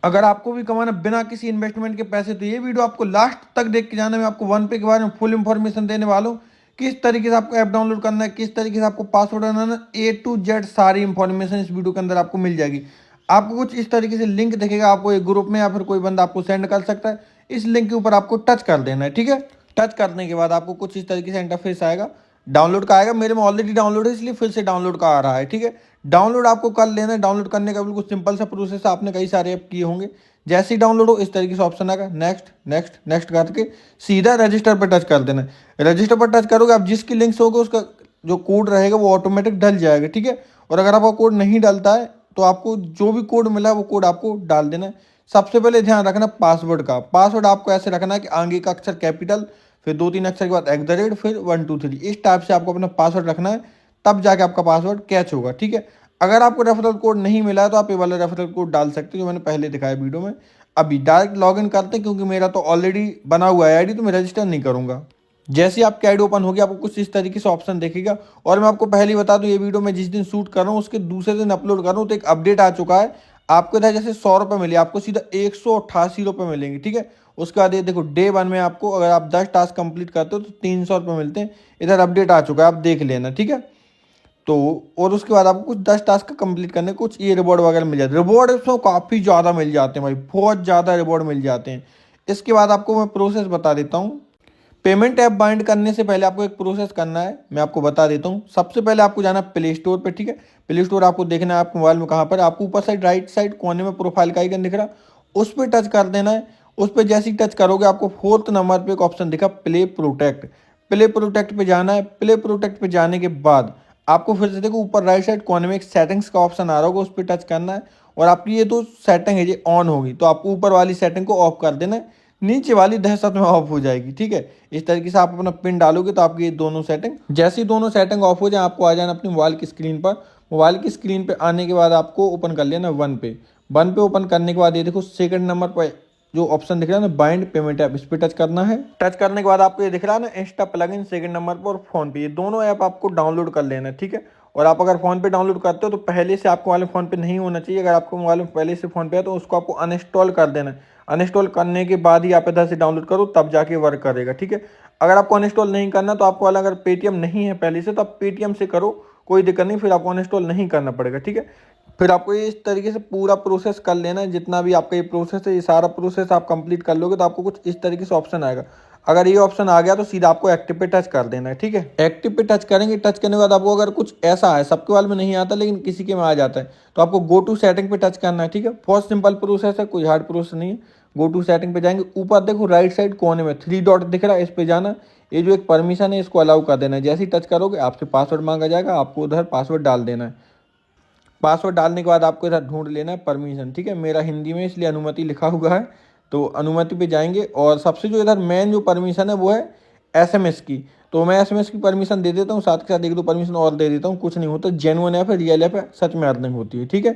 अगर आपको भी कमाना बिना किसी इन्वेस्टमेंट के पैसे, तो ये वीडियो आपको लास्ट तक देख के जाना। मैं आपको वन पे के बारे में फुल इन्फॉर्मेशन देने वाला हूँ, किस तरीके से आपको ऐप डाउनलोड करना है, किस तरीके से आपको पासवर्ड बनाना है, A to Z सारी इंफॉर्मेशन इस वीडियो के अंदर आपको मिल जाएगी। आपको कुछ इस तरीके से लिंक दिखेगा, आपको एक ग्रुप में या फिर कोई बंदा आपको सेंड कर सकता है। इस लिंक के ऊपर आपको टच कर देना है, ठीक है। टच करने के बाद आपको कुछ इस तरीके से इंटरफेस आएगा, डाउनलोड का आएगा। मेरे में ऑलरेडी डाउनलोड है, इसलिए फिर से डाउनलोड का आ रहा है, ठीक है। डाउनलोड आपको कर लेना है। डाउनलोड करने का बिल्कुल सिंपल सा प्रोसेस है, आपने कई सारे ऐप किए होंगे। जैसे ही डाउनलोड हो इस तरीके से ऑप्शन आएगा, नेक्स्ट नेक्स्ट नेक्स्ट करके सीधा रजिस्टर पर टच कर देना है। रजिस्टर पर टच करोगे, आप जिसकी लिंक से होगा उसका जो कोड रहेगा वो ऑटोमेटिक डल जाएगा, ठीक है। और अगर आपका कोड नहीं डलता है तो आपको जो भी कोड मिला है वो कोड आपको डाल देना है। सबसे पहले ध्यान रखना पासवर्ड का। पासवर्ड आपको ऐसे रखना है कि आगे का अक्षर कैपिटल, फिर 2-3 अक्षर के बाद @ फिर 1 2 3, इस टाइप से आपको अपना पासवर्ड रखना है, तब जाके आपका पासवर्ड कैच होगा, ठीक है। अगर आपको रेफरल कोड नहीं मिला है तो आप ये वाला रेफरल कोड डाल सकते हो जो मैंने पहले दिखाया वीडियो में। अभी डायरेक्ट लॉगिन करते हैं, क्योंकि मेरा तो ऑलरेडी बना हुआ है आईडी, तो मैं रजिस्टर नहीं करूंगा। जैसे ही आपकी आईडी ओपन होगी आपको कुछ इस तरीके से ऑप्शन देखेगा। और मैं आपको पहले ही बता दूं, ये वीडियो मैं जिस दिन शूट कर रहा हूँ उसके दूसरे दिन अपलोड कर रहा हूँ, तो एक अपडेट आ चुका है। आपको इधर जैसे 100 रुपये मिले, आपको सीधा 188 रुपये मिलेंगे, ठीक है। उसके बाद ये देखो डे 1 में आपको अगर आप 10 टास्क कंप्लीट करते हो तो 300 रुपये मिलते हैं। इधर अपडेट आ चुका है, आप देख लेना, ठीक है। तो और उसके बाद आपको कुछ 10 टास्क कंप्लीट करने, कुछ ये रिवॉर्ड वगैरह मिल जाते हैं। रिवॉर्ड इसमें काफ़ी ज़्यादा मिल जाते हैं भाई, बहुत ज़्यादा रिवॉर्ड मिल जाते हैं। इसके बाद आपको मैं प्रोसेस बता देता हूँ। पेमेंट ऐप बाइंड करने से पहले आपको एक प्रोसेस करना है, मैं आपको बता देता हूँ। सबसे पहले आपको जाना है प्ले स्टोर पे, ठीक है। प्ले स्टोर आपको देखना है आपके मोबाइल में कहाँ पर, आपको ऊपर साइड राइट साइड कोने में प्रोफाइल का आइकन दिख रहा, उस पर टच कर देना है। उस पर जैसे ही टच करोगे आपको 4th नंबर पे एक ऑप्शन दिखा, प्ले प्रोटेक्ट। प्ले प्रोटेक्ट पे जाना है। प्ले प्रोटेक्ट पे जाने के बाद आपको फिर से देखो ऊपर राइट साइड कोने में एक सेटिंग्स का ऑप्शन आ रहा होगा, उस पर टच करना है। और आपकी ये तो सेटिंग है ये ऑन होगी, तो आपको ऊपर वाली सेटिंग को ऑफ कर देना है, नीचे वाली दहशत में ऑफ हो जाएगी, ठीक है। इस तरीके से आप अपना पिन डालोगे तो आपकी ये दोनों सेटिंग, जैसे ही दोनों सेटिंग ऑफ हो जाए आपको आ जाना अपनी मोबाइल की स्क्रीन पर। मोबाइल की स्क्रीन पे आने के बाद आपको ओपन कर लेना वन पे। वन पे ओपन करने के बाद ये देखो सेकंड नंबर पर जो ऑप्शन दिख रहा है ना, बाइंड पेमेंट ऐप, इस पर टच करना है। टच करने के बाद आपको ये दिख रहा है ना, इंस्टा प्लगइन सेकंड नंबर पर, और फोन पे, ये दोनों ऐप आपको डाउनलोड कर लेना है, ठीक है। और आप अगर फोन पे डाउनलोड करते हो तो पहले से आपको मोबाइल फोन पे नहीं होना चाहिए। अगर आपको मोबाइल में पहले से फोन पे है तो उसको आपको अनइंस्टॉल कर देना है। अनइंस्टॉल करने के बाद ही आप इधर से डाउनलोड करो, तब जाके वर्क करेगा, ठीक है। अगर आपको अनइंस्टॉल नहीं करना तो आपको वाला अगर पेटीएम नहीं है पहले से तो आप पेटीएम से करो, कोई दिक्कत नहीं, फिर आपको अनइंस्टॉल नहीं करना पड़ेगा, ठीक है। फिर आपको ये इस तरीके से पूरा प्रोसेस कर लेना है। जितना भी आपका ये प्रोसेस है, ये सारा प्रोसेस आप कंप्लीट कर लोगे तो आपको कुछ इस तरीके से ऑप्शन आएगा। अगर ये ऑप्शन आ गया तो सीधा आपको एक्टिव पे टच कर देना है, ठीक है। एक्टिव पे टच करेंगे, टच करने के बाद आपको अगर कुछ ऐसा है, सबके बारे में नहीं आता लेकिन किसी के में आ जाता है, तो आपको गो टू सेटिंग पे टच करना है, ठीक है। बहुत सिंपल प्रोसेस है, कोई हार्ड प्रोसेस नहीं है। गो टू सेटिंग पे जाएंगे, ऊपर देखो राइट साइड कोने में 3 डॉट दिख रहा है, इस पे जाना। ये जो एक परमिशन है इसको अलाउ कर देना है। जैसे ही टच करोगे आपसे पासवर्ड मांगा जाएगा, आपको उधर पासवर्ड डाल देना है। पासवर्ड डालने के बाद आपको इधर ढूंढ लेना है परमिशन, ठीक है। मेरा हिंदी में इसलिए अनुमति लिखा हुआ है, तो अनुमति पे जाएंगे। और सबसे जो इधर मेन जो परमिशन है वो है एसएमएस की, तो मैं एसएमएस की परमिशन दे देता हूँ। साथ के साथ 1-2 परमिशन और दे देता हूँ, कुछ नहीं होता, जेन्युइन ऐप है, रियल ऐप है, सच में अर्निंग होती है, ठीक है।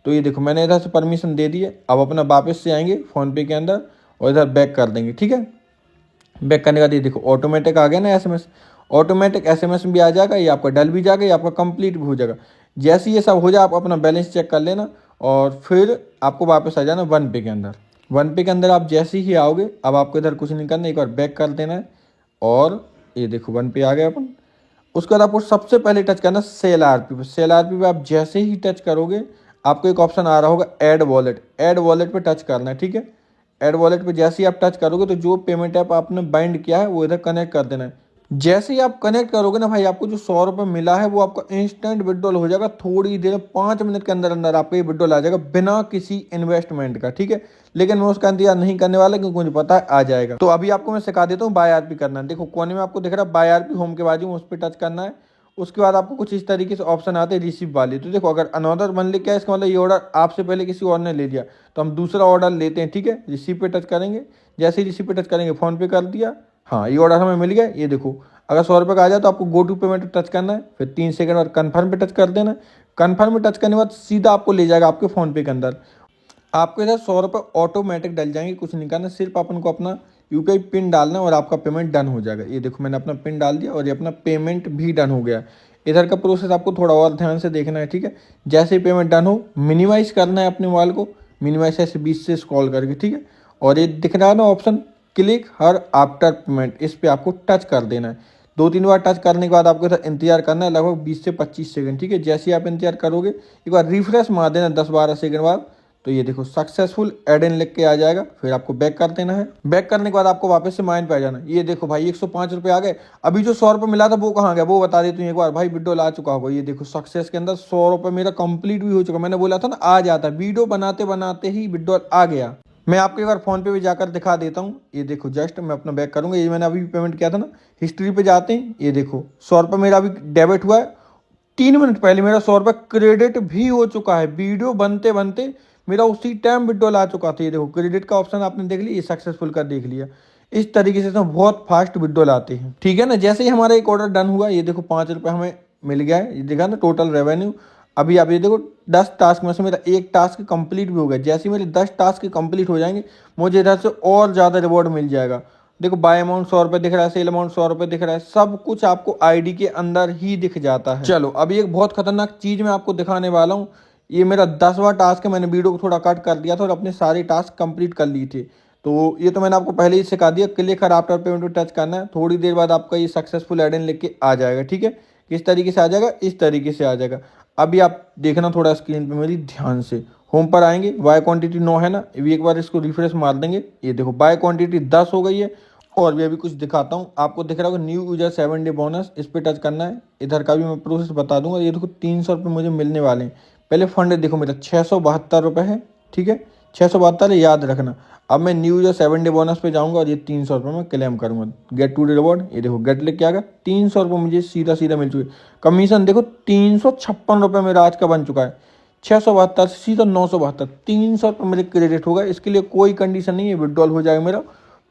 तो ये देखो मैंने इधर से परमिशन दे दी है। अब अपना वापस से आएंगे फ़ोनपे के अंदर और इधर बैक कर देंगे, ठीक है। बैक करने के बाद ये देखो ऑटोमेटिक आ गया ना एसएमएस, ऑटोमेटिक एसएमएस भी आ जाएगा, ये आपका डल भी जाएगा, ये आपका कंप्लीट भी हो जाएगा। जैसे ये सब हो जाए आप अपना बैलेंस चेक कर लेना और फिर आपको वापस आ जाना वन पे के अंदर। वन पे के अंदर आप जैसे ही आओगे, अब आपको इधर कुछ नहीं करना, एक बार बैक कर देना है और ये देखो वन पे आ गए अपन। उसके बाद आपको सबसे पहले टच करना सेल आरपी पे। सेल आरपी पे आप जैसे ही टच करोगे आपको एक ऑप्शन आ रहा होगा ऐड वॉलेट। ऐड वॉलेट पे टच करना है, ठीक है। ऐड वॉलेट पे जैसे ही आप टच करोगे तो जो पेमेंट ऐप आपने बाइंड किया है वो इधर कनेक्ट कर देना है। जैसे ही आप कनेक्ट करोगे ना भाई, आपको जो 100 रुपये मिला है वो आपका इंस्टेंट विड्रॉल हो जाएगा। थोड़ी देर 5 मिनट के अंदर अंदर आपको ये विड्रॉल आ जाएगा बिना किसी इन्वेस्टमेंट का, ठीक है। लेकिन मैं उसका इंतजार नहीं करने वाला क्योंकि मुझे पता है आ जाएगा। तो अभी आपको मैं सिखा देता हूँ बाय आरपी करना। देखो कोने में आपको दिख रहा है बाय आरपी, होम के बाजू में उस पर टच करना है। उसके बाद आपको कुछ इस तरीके से ऑप्शन आते हैं रिसीव वाले। तो देखो अगर अनदर वन ले, क्या इसका मतलब ये ऑर्डर आपसे पहले किसी और ने ले लिया, तो हम दूसरा ऑर्डर लेते हैं, ठीक है। रिसीव पे टच करेंगे, जैसे ही रिसीव पे टच करेंगे फ़ोन पे कर दिया, हाँ ये ऑर्डर हमें मिल गया। ये देखो अगर 100 रुपये का आ जाए तो आपको गो टू पेमेंट पे टच करना है, फिर 3 सेकंड बाद कन्फर्म पे टच कर देना है। कन्फर्म पे टच करने के बाद सीधा आपको ले जाएगा आपके फ़ोन पे के अंदर। आपको इधर 100 रुपये ऑटोमेटिक डल जाएंगे, कुछ नहीं करना, सिर्फ अपन को अपना यूपीआई पिन डालना है और आपका पेमेंट डन हो जाएगा। ये देखो मैंने अपना पिन डाल दिया और ये अपना पेमेंट भी डन हो गया। इधर का प्रोसेस आपको थोड़ा और ध्यान से देखना है, ठीक है। जैसे ही पेमेंट डन हो मिनिमाइज करना है अपने मोबाइल को। मिनिमाइज ऐसे 20 से स्क्रॉल करके, ठीक है। और ये दिख रहा है ना option, click her after payment, इस पे आपको टच कर देना है। 2-3 बार टच करने के बाद आपको इधर इंतजार करना है लगभग 20 से 25 सेकंड, ठीक है। जैसे ही आप इंतजार करोगे एक बार रिफ्रेश मार देना 10-12 सेकंड बाद, तो ये देखो सक्सेसफुल एड इन लिख के आ जाएगा। फिर आपको बैक कर देना है। बैक करने के बाद आपको वापस से माइन पे आ जाना है। ये देखो भाई 105 रुपये आ गए। अभी जो 100 रुपये मिला था वो कहाँ गया वो बता देती हूँ एक बार भाई, विड्रॉल आ चुका होगा। ये देखो सक्सेस के अंदर 100 रुपये मेरा कंप्लीट भी हो चुका। मैंने बोला था ना आ जाता, वीडियो बनाते बनाते ही विड्रॉल आ गया। मैं आपको एक बार फोन पे भी जाकर दिखा देता हूँ। ये देखो जस्ट मैं अपना बैक करूंगा, ये मैंने अभी पेमेंट किया था ना, हिस्ट्री पे जाते हैं। ये देखो 100 रुपये मेरा अभी डेबिट हुआ है। 3 मिनट पहले मेरा 100 रुपये क्रेडिट भी हो चुका है। वीडियो बनते बनते मेरा उसी टाइम विड्रॉल आ चुका था। ये देखो क्रेडिट का ऑप्शन आपने देख लिया, ये सक्सेसफुल का देख लिया। इस तरीके से तो बहुत फास्ट विड्रॉल आते हैं, ठीक है ना। जैसे ही हमारा एक ऑर्डर डन हुआ, ये देखो 5 रुपये हमें मिल गया है। ये देखा ना टोटल रेवेन्यू। अभी आप ये देखो 10 टास्क में से मेरा एक टास्क कंप्लीट भी हो गया। जैसे ही मेरे 10 टास्क कंप्लीट हो जाएंगे मुझे इधर से और ज़्यादा रिवॉर्ड मिल जाएगा। देखो बाय अमाउंट 100 रुपये दिख रहा है, सेल अमाउंट 100 रुपये दिख रहा है, सब कुछ आपको आईडी के अंदर ही दिख जाता है। चलो अभी एक बहुत खतरनाक चीज़ मैं आपको दिखाने वाला हूँ। ये मेरा 10वां टास्क है। मैंने वीडियो को थोड़ा कट कर दिया था और अपने सारे टास्क कंप्लीट कर लिए थे। तो ये तो मैंने आपको पहले ही सिखा दिया, क्लिक कर आफ्टर पेमेंट पे टच करना है। थोड़ी देर बाद आपका ये सक्सेसफुल एड इन लिख के आ जाएगा, ठीक है। किस तरीके से आ जाएगा, इस तरीके से आ जाएगा। अभी आप देखना थोड़ा स्क्रीन पे मेरी ध्यान से। होम पर आएंगे, बाय क्वांटिटी 9 है ना, अभी एक बार इसको रिफ्रेश मार देंगे। ये देखो बाय क्वांटिटी 10 हो गई है। और भी अभी कुछ दिखाता हूँ आपको, दिख रहा होगा न्यू यूजर 7 डे बोनस, इस पर टच करना है। इधर का भी मैं प्रोसेस बता दूंगा। ये देखो 300 रुपये मुझे मिलने वाले हैं। पहले फंड देखो मेरा 672 रुपये है, ठीक है। 672 है, याद रखना। अब मैं न्यू यूजर 7 डे बोनस पे जाऊंगा और ये 300 रुपये मैं क्लेम करूंगा। गेट टू डे रिवॉर्ड, ये देखो गेट लेके आ गया। 300 रुपये मुझे सीधा सीधा मिल चुके। कमीशन देखो 356 रुपये मेरा आज का बन चुका है। 672 से सीधा 972, 300 रुपये मेरे क्रेडिट होगा। इसके लिए कोई कंडीशन नहीं है, विड्रॉल हो जाएगा मेरा।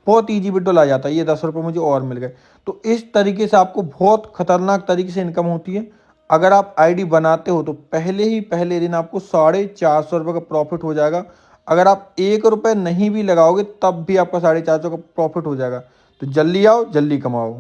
बहुत ईजी विड्रॉल आ जाता है। ये 10 रुपये मुझे और मिल गए। तो इस तरीके से आपको बहुत खतरनाक तरीके से इनकम होती है। अगर आप आईडी बनाते हो तो पहले ही पहले दिन आपको 450 रुपये का प्रॉफिट हो जाएगा। अगर आप 1 रुपये नहीं भी लगाओगे तब भी आपका 450 का प्रॉफिट हो जाएगा। तो जल्दी आओ, जल्दी कमाओ।